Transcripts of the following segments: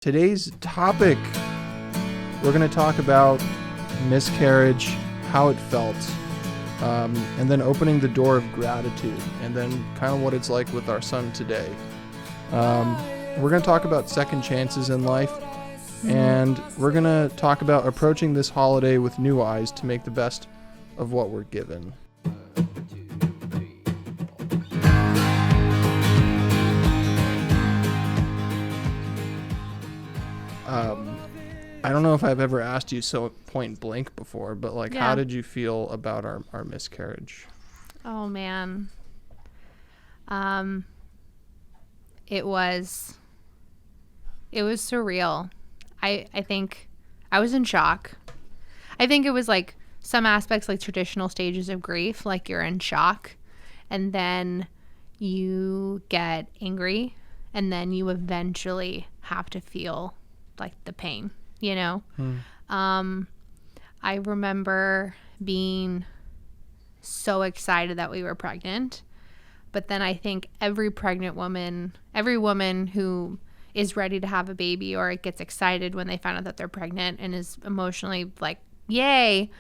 Today's topic, we're going to talk about miscarriage, how it felt, and then opening the door of gratitude, and then kind of what it's like with our son today. We're going to talk about second chances in life, and we're going to talk about approaching this holiday with new eyes to make the best of what we're given. I don't know if I've ever asked you so point blank before, but how did you feel about our miscarriage? Oh man. It was surreal. I think I was in shock. I think it was like some aspects like traditional stages of grief, like you're in shock and then you get angry and then you eventually have to feel like the pain, you know? I remember being so excited that we were pregnant, but then I think every woman who is ready to have a baby or gets excited when they find out that they're pregnant and is emotionally like, yay,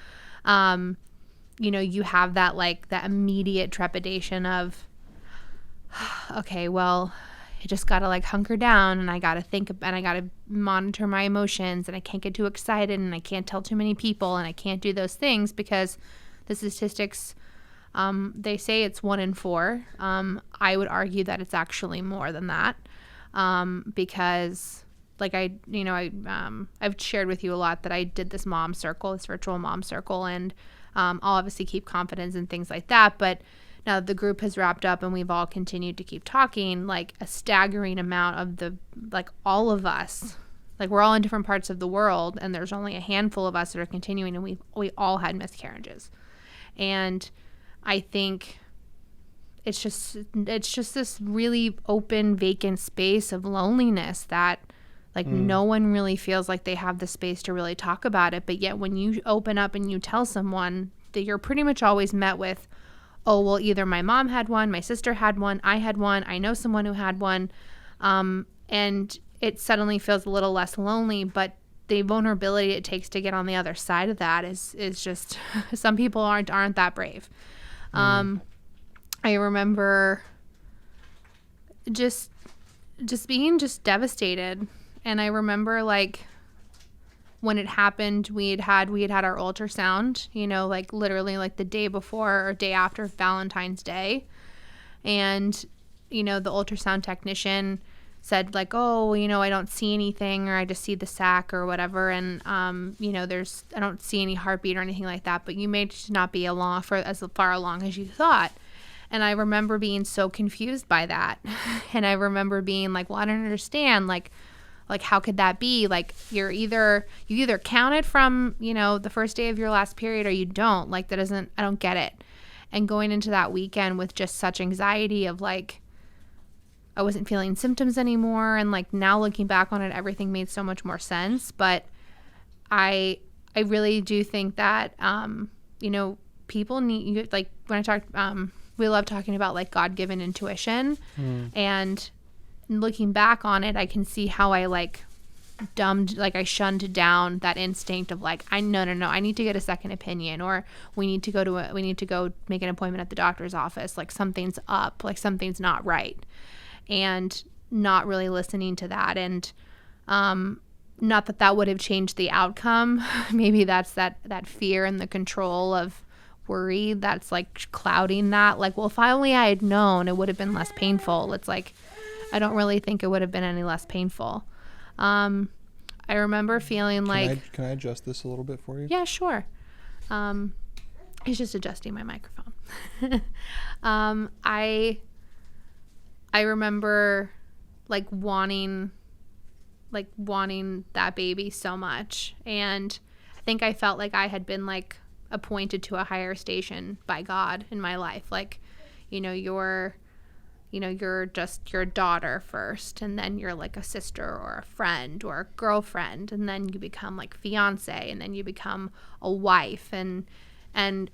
you have that that immediate trepidation of, okay, well, I just got to hunker down and I got to think and I got to monitor my emotions and I can't get too excited and I can't tell too many people and I can't do those things because the statistics, they say it's 1 in 4. I would argue that it's actually more than that. Because I've shared with you a lot that I did this virtual mom circle, and I'll obviously keep confidence and things like that. But now that the group has wrapped up and we've all continued to keep talking, a staggering amount of all of us, we're all in different parts of the world and there's only a handful of us that are continuing, and we all had miscarriages. And I think it's just this really open, vacant space of loneliness that no one really feels like they have the space to really talk about it. But yet when you open up and you tell someone, that you're pretty much always met with, oh, well, either my mom had one, my sister had one, I had one, I know someone who had one. And it suddenly feels a little less lonely, but the vulnerability it takes to get on the other side of that is just, some people aren't that brave. I remember just being just devastated. And I remember when it happened, we had had our ultrasound, literally the day before or day after Valentine's Day. And, the ultrasound technician said oh, I don't see anything, or I just see the sac or whatever. And, I don't see any heartbeat or anything like that, but you may just not be as far along as you thought. And I remember being so confused by that. And I remember being well, I don't understand. How could that be? You either count it from, the first day of your last period or you don't. I don't get it. And going into that weekend with just such anxiety of I wasn't feeling symptoms anymore. And now looking back on it, everything made so much more sense. But I really do think that, people need, when I talk, we love talking about God-given intuition. And looking back on it, I can see how I I shunned down that instinct of no, I need to get a second opinion, or we need to go make an appointment at the doctor's office. Something's up, something's not right, and not really listening to that. And not that would have changed the outcome. Maybe that's that fear and the control of worry that's clouding that. Well, if I had known, it would have been less painful. It's I don't really think it would have been any less painful. I remember feeling Can I adjust this a little bit for you? Yeah, sure. He's just adjusting my microphone. I remember wanting that baby so much, and I think I felt I had been appointed to a higher station by God in my life. You're just your daughter first, and then you're a sister or a friend or a girlfriend, and then you become fiance, and then you become a wife, and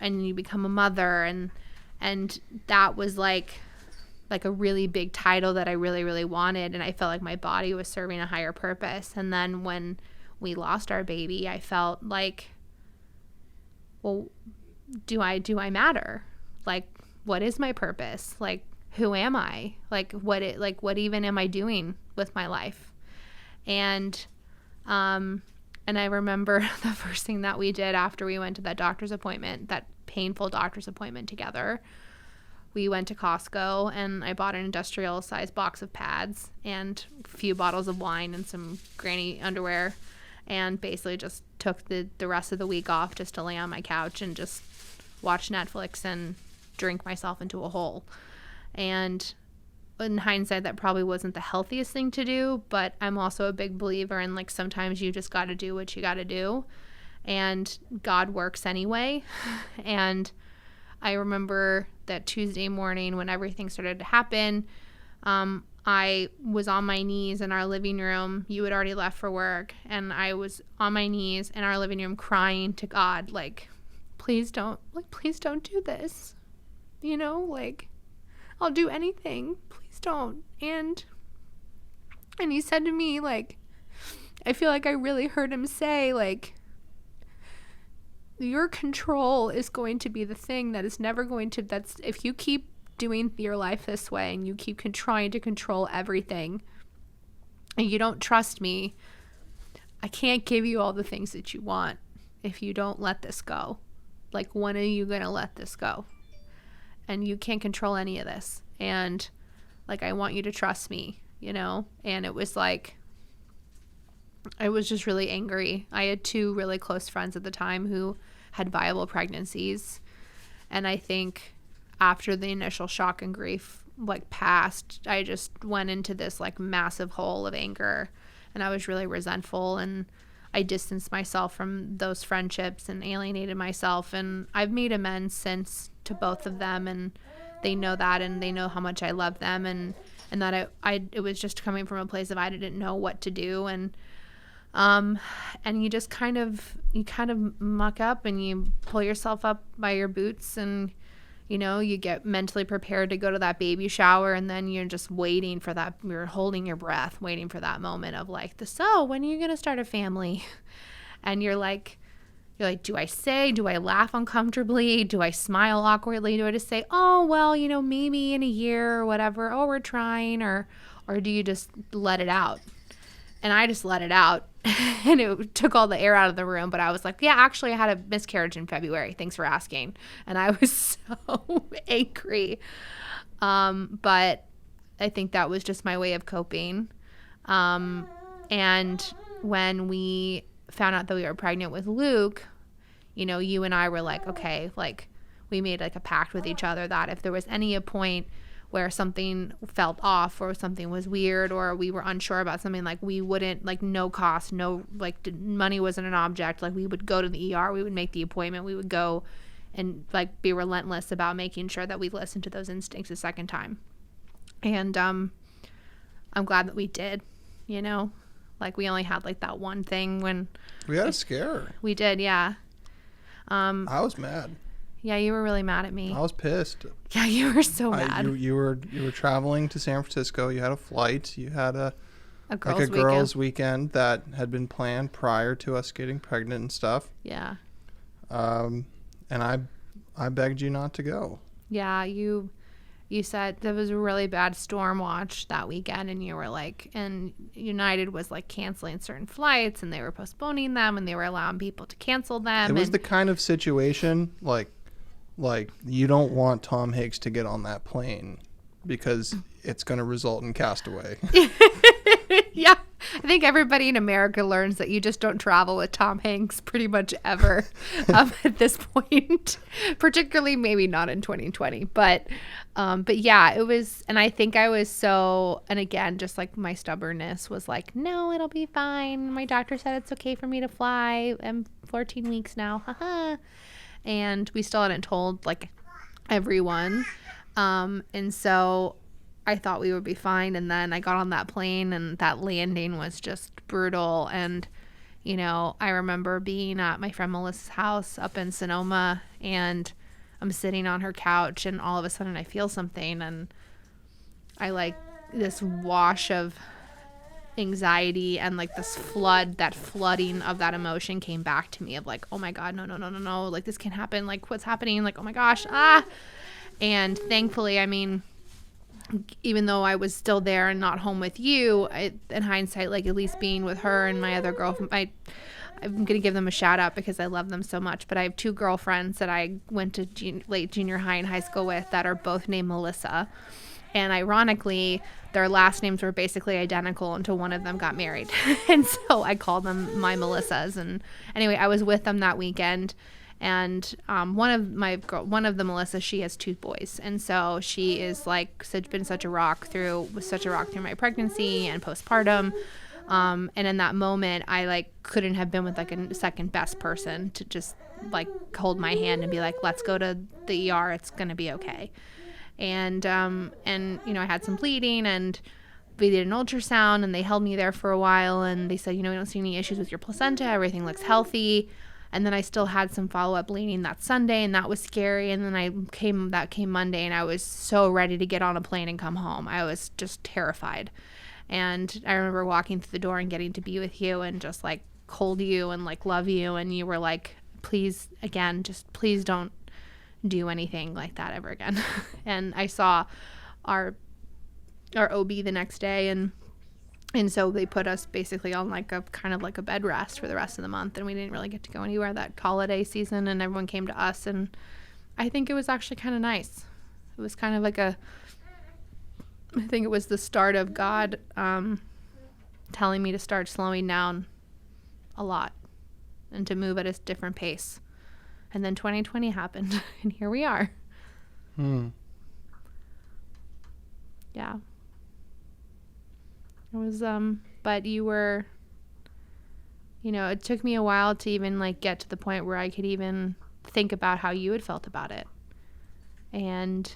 you become a mother, and that was like a really big title that I really, really wanted. And I felt like my body was serving a higher purpose. And then when we lost our baby, I felt like, well, do I matter? Like, what is my purpose? Like, who am I? Like, what even am I doing with my life? And I remember the first thing that we did after we went to that doctor's appointment, that painful doctor's appointment together, we went to Costco and I bought an industrial sized box of pads and a few bottles of wine and some granny underwear, and basically just took the rest of the week off just to lay on my couch and just watch Netflix and drink myself into a hole. And in hindsight, that probably wasn't the healthiest thing to do, but I'm also a big believer in, like, sometimes you just got to do what you got to do, and God works anyway. And I remember that Tuesday morning when everything started to happen, I was on my knees in our living room. You had already left for work, and I was on my knees in our living room crying to God, like, please don't do this. You know, like, I'll do anything. Please don't. And he said to me, like, I feel like I really heard him say, like, your control is going to be the thing that is never going to, that's, if you keep doing your life this way and you keep trying to control everything and you don't trust me, I can't give you all the things that you want if you don't let this go. Like, when are you going to let this go? And you can't control any of this. And, like, I want you to trust me, you know? And it was like, I was just really angry. I had 2 really close friends at the time who had viable pregnancies. And I think after the initial shock and grief, like, passed, I just went into this, like, massive hole of anger. And I was really resentful. And I distanced myself from those friendships and alienated myself. And I've made amends since to both of them. And they know that, and they know how much I love them. And that it was just coming from a place of I didn't know what to do. And you just kind of muck up and you pull yourself up by your boots, and, you know, you get mentally prepared to go to that baby shower, and then you're just waiting for that, you're holding your breath, waiting for that moment of, like, so when are you going to start a family? And you're like, do I laugh uncomfortably? Do I smile awkwardly? Do I just say, oh, well, you know, maybe in a year or whatever, oh, we're trying, or do you just let it out? And I just let it out, and it took all the air out of the room. But I was like, yeah, actually, I had a miscarriage in February. Thanks for asking. And I was so angry. But I think that was just my way of coping. And when we found out that we were pregnant with Luke, you know, you and I were like, okay, like, we made, like, a pact with each other that if there was any point where something felt off or something was weird or we were unsure about something, like, we wouldn't, like, no cost, no, like, money wasn't an object, like, we would go to the ER, we would make the appointment, we would go and, like, be relentless about making sure that we listened to those instincts a second time. And I'm glad that we did, you know, like, we only had, like, that one thing when we had a scare. We did, yeah. I was mad. Yeah, you were really mad at me. I was pissed. Yeah, you were so mad. You were traveling to San Francisco. You had a flight. You had a girls' weekend that had been planned prior to us getting pregnant and stuff. Yeah. And I begged you not to go. Yeah, you said there was a really bad storm watch that weekend, and you were like, and United was, like, canceling certain flights, and they were postponing them, and they were allowing people to cancel them. It was the kind of situation like you don't want Tom Hanks to get on that plane because it's going to result in Castaway. Yeah. I think everybody in America learns that you just don't travel with Tom Hanks pretty much ever at this point, particularly maybe not in 2020. But yeah, it was, and I think I was so, and again, just like my stubbornness was like, no, it'll be fine. My doctor said it's okay for me to fly. I'm 14 weeks now. Haha. And we still hadn't told, like, everyone. And so I thought we would be fine. And then I got on that plane, and that landing was just brutal. And, you know, I remember being at my friend Melissa's house up in Sonoma, and I'm sitting on her couch, and all of a sudden I feel something, and I like this wash of anxiety and like this flooding of that emotion came back to me of like, oh my God, no, like this can't happen, like what's happening, like oh my gosh, and thankfully, I mean, even though I was still there and not home with you, in hindsight, like at least being with her and my other girlfriend, I'm gonna give them a shout out because I love them so much, but I have 2 girlfriends that I went to late junior high and high school with that are both named Melissa. And ironically, their last names were basically identical until one of them got married. And so I called them my Melissas. And anyway, I was with them that weekend. And one of the Melissas, she has 2 boys. And so she is like been such a rock through my pregnancy and postpartum. And in that moment, I like couldn't have been with like a second best person to just like hold my hand and be like, let's go to the ER. It's going to be okay. And you know, I had some bleeding and we did an ultrasound and they held me there for a while and they said, you know, we don't see any issues with your placenta. Everything looks healthy. And then I still had some follow-up bleeding that Sunday and that was scary. And then that came Monday and I was so ready to get on a plane and come home. I was just terrified. And I remember walking through the door and getting to be with you and just like hold you and like love you. And you were like, please, again, just please don't do anything like that ever again. And I saw our OB the next day and so they put us basically on like a kind of like a bed rest for the rest of the month, and we didn't really get to go anywhere that holiday season, and everyone came to us, and I think it was actually kind of nice. It was kind of like I think it was the start of God telling me to start slowing down a lot and to move at a different pace. And then 2020 happened, and here we are. Yeah. It was, but you were, you know, it took me a while to even, like, get to the point where I could even think about how you had felt about it. And,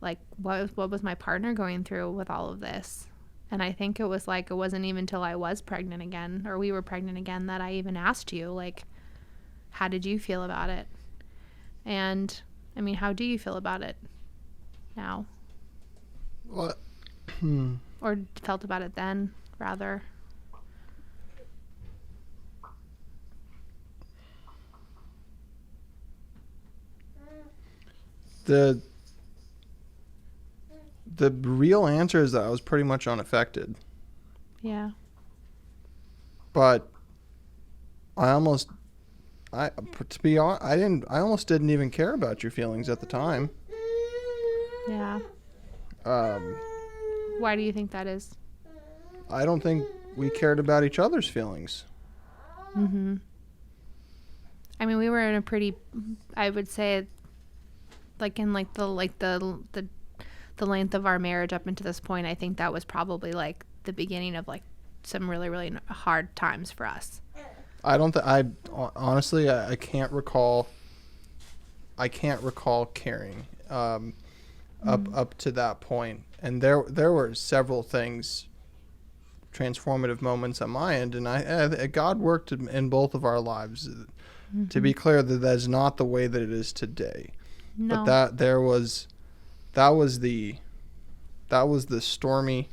like, what was my partner going through with all of this? And I think it was, like, it wasn't even until I was pregnant again, or we were pregnant again, that I even asked you, like, how did you feel about it? And, I mean, how do you feel about it now? What? Or felt about it then, rather? The real answer is that I was pretty much unaffected. Yeah. But I almost didn't even care about your feelings at the time. Yeah. Why do you think that is? I don't think we cared about each other's feelings. Mm-hmm. I mean, we were in a pretty, I would say, like in like the length of our marriage up into this point, I think that was probably like the beginning of like some really, really hard times for us. Honestly, I can't recall caring up to that point. And there were several things, transformative moments on my end, and God worked in both of our lives. Mm-hmm. To be clear, that is not the way that it is today. No. But that was the stormy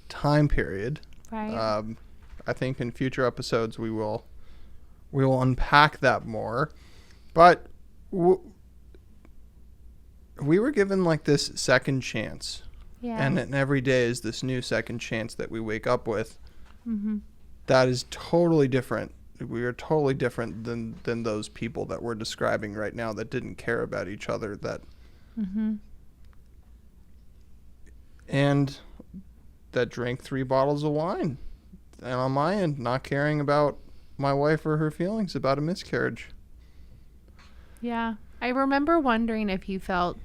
time period. Right. I think in future episodes we will unpack that more, but we were given like this second chance. Yeah. And every day is this new second chance that we wake up with. Mm-hmm. That is totally different. We are totally different than those people that we're describing right now that didn't care about each other. Mm-hmm. And that drank 3 bottles of wine. And on my end, not caring about my wife or her feelings about a miscarriage. Yeah. I remember wondering if you felt,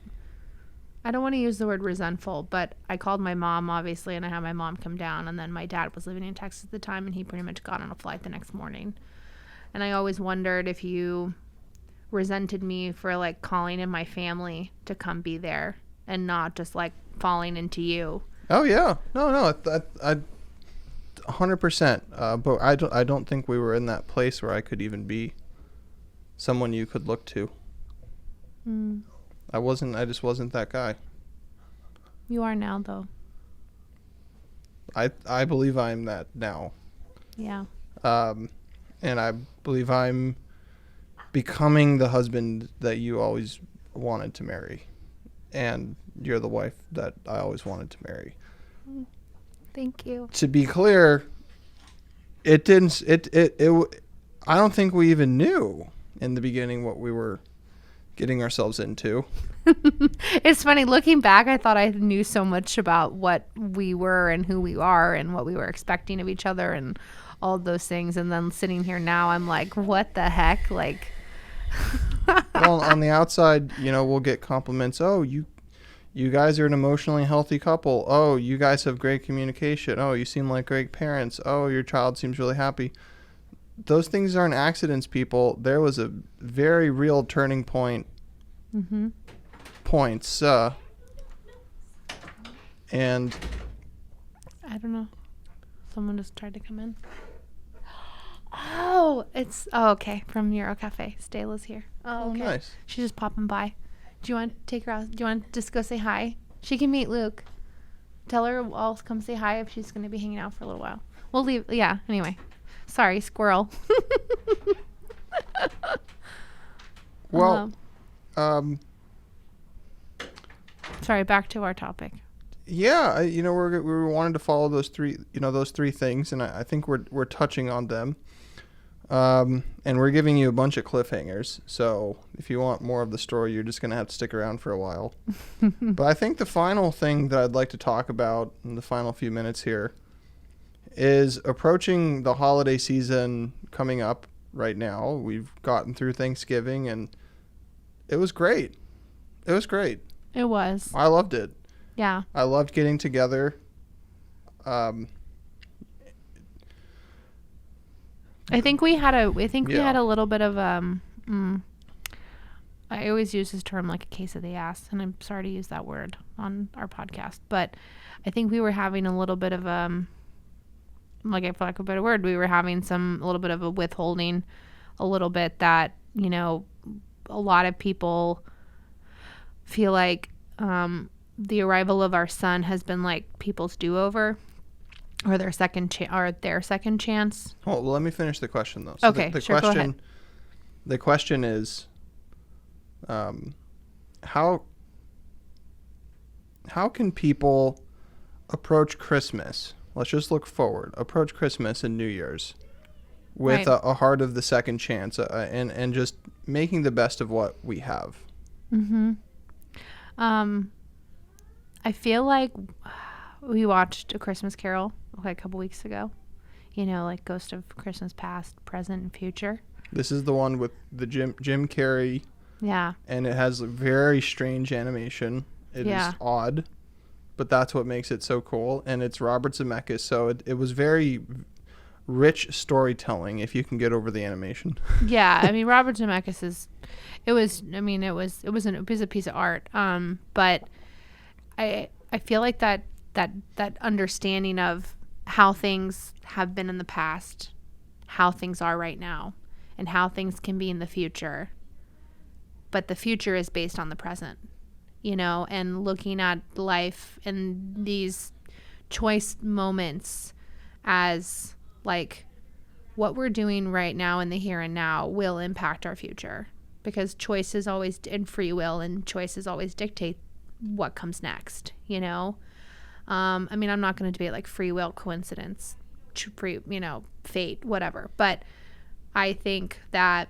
I don't want to use the word resentful, but I called my mom, obviously, and I had my mom come down, and then my dad was living in Texas at the time, and he pretty much got on a flight the next morning. And I always wondered if you resented me for, like, calling in my family to come be there and not just, like, falling into you. Oh, yeah. No, I 100%. But I don't think we were in that place where I could even be someone you could look to. I just wasn't that guy. You are now, though. I believe I'm that now. Yeah. And I believe I'm becoming the husband that you always wanted to marry. And you're the wife that I always wanted to marry. Thank you. To be clear, I don't think we even knew in the beginning what we were getting ourselves into. It's funny looking back. I thought I knew so much about what we were and who we are and what we were expecting of each other and all of those things. And then sitting here now, I'm like, what the heck? Like, well, on the outside, we'll get compliments. Oh, you guys are an emotionally healthy couple. Oh, you guys have great communication. Oh, you seem like great parents. Oh, your child seems really happy. Those things aren't accidents, people. There was a very real turning point. mm-hmm. Points. And I don't know. Someone just tried to come in. Oh, okay. From Euro Cafe. Stayla's here. Oh, okay. Nice. She's just popping by. Do you want to take her out? Do you want to just go say hi? She can meet Luke. Tell her I'll come say hi if she's going to be hanging out for a little while. We'll leave. Yeah, anyway. Sorry, squirrel. Well, sorry, back to our topic. Yeah, we wanted to follow those three things, and I think we're touching on them. And we're giving you a bunch of cliffhangers. So if you want more of the story, you're just going to have to stick around for a while. But I think the final thing that I'd like to talk about in the final few minutes here is approaching the holiday season coming up right now. We've gotten through Thanksgiving, and it was great. It was great. It was. I loved it. Yeah. I loved getting together. I think we had a little bit of I always use this term like a case of the ass, and I'm sorry to use that word on our podcast, but I think we were having a little bit of like, I feel like a better word, we were having a little bit of a withholding, a little bit that, a lot of people feel like the arrival of our son has been like people's do-over or their second chance. Well, let me finish the question though. So okay, the sure, question, go ahead. The question is, how can people approach Christmas? Let's just look forward. Approach Christmas and New Year's with right. a heart of the second chance, and just making the best of what we have. Mm-hmm. I feel like we watched A Christmas Carol like a couple weeks ago. Like Ghost of Christmas Past, Present, and Future. This is the one with the Jim Carrey. Yeah. And it has very strange animation. It is odd, but that's what makes it so cool. And it's Robert Zemeckis, so it was very rich storytelling if you can get over the animation. Yeah, I mean Robert Zemeckis it was a piece of art. But I feel like that understanding of how things have been in the past, how things are right now, and how things can be in the future. But the future is based on the present, and looking at life and these choice moments as like what we're doing right now in the here and now will impact our future, because choices always, and free will and choices always dictate what comes next, I mean, I'm not going to debate like free will, coincidence, fate, whatever. But I think that,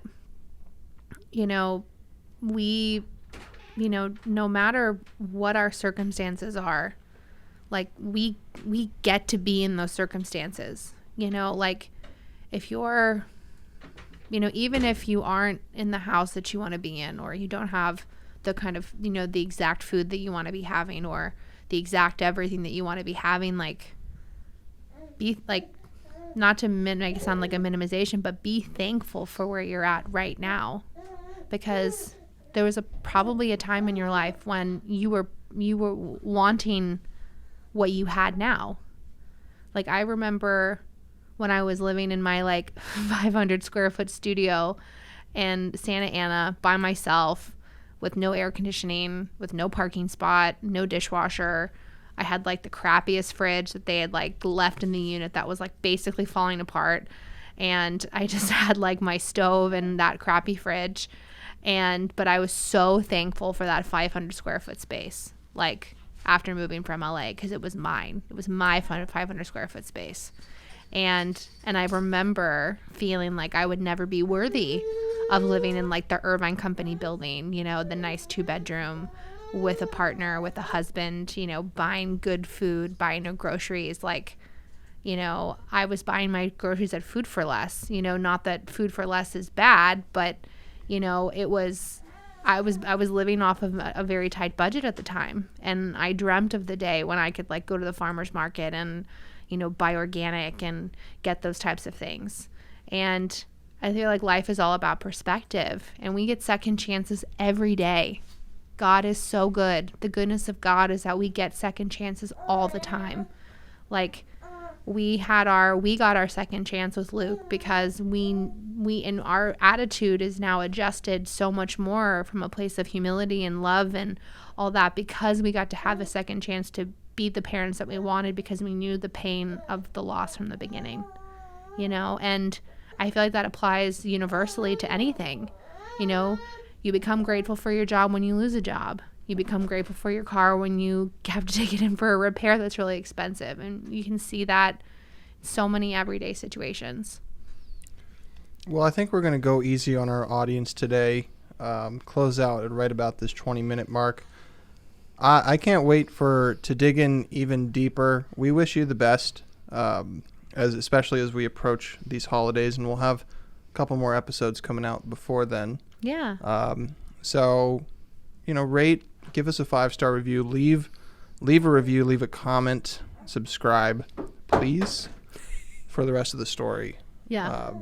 we, no matter what our circumstances are, like we get to be in those circumstances, like if you're, even if you aren't in the house that you want to be in, or you don't have the kind of, the exact food that you want to be having, or the exact everything that you want to be having, like be like, not to make it sound like a minimization, but be thankful for where you're at right now, because there was probably a time in your life when you were wanting what you had now. Like I remember when I was living in my like 500 square foot studio in Santa Ana by myself, with no air conditioning, with no parking spot, no dishwasher, I had like the crappiest fridge that they had like left in the unit that was like basically falling apart. And I just had like my stove and that crappy fridge. But I was so thankful for that 500 square foot space, like after moving from LA, because it was mine. It was my 500 square foot space. And I remember feeling like I would never be worthy of living in like the Irvine Company building, you know, the nice 2-bedroom with a partner, with a husband, you know, buying good food, buying no groceries. Like, you know, I was buying my groceries at Food for Less, you know, not that Food for Less is bad, but, you know, I was living off of a very tight budget at the time. And I dreamt of the day when I could like go to the farmer's market and, you know, buy organic and get those types of things. And I feel like life is all about perspective, and we get second chances every day. God is so good. The goodness of God is that we get second chances all the time. Like we got our second chance with Luke because we and our attitude is now adjusted so much more from a place of humility and love and all that, because we got to have a second chance to be the parents that we wanted, because we knew the pain of the loss from the beginning, you know. And I feel like that applies universally to anything. You know, you become grateful for your job when you lose a job. You become grateful for your car when you have to take it in for a repair that's really expensive. And you can see that in so many everyday situations. Well, I think we're going to go easy on our audience today, close out at right about this 20-minute mark. I can't wait to dig in even deeper. We wish you the best, especially as we approach these holidays, and we'll have a couple more episodes coming out before then. Yeah. So, you know, rate, give us a 5-star review, leave a review, leave a comment, subscribe, please, for the rest of the story. Yeah.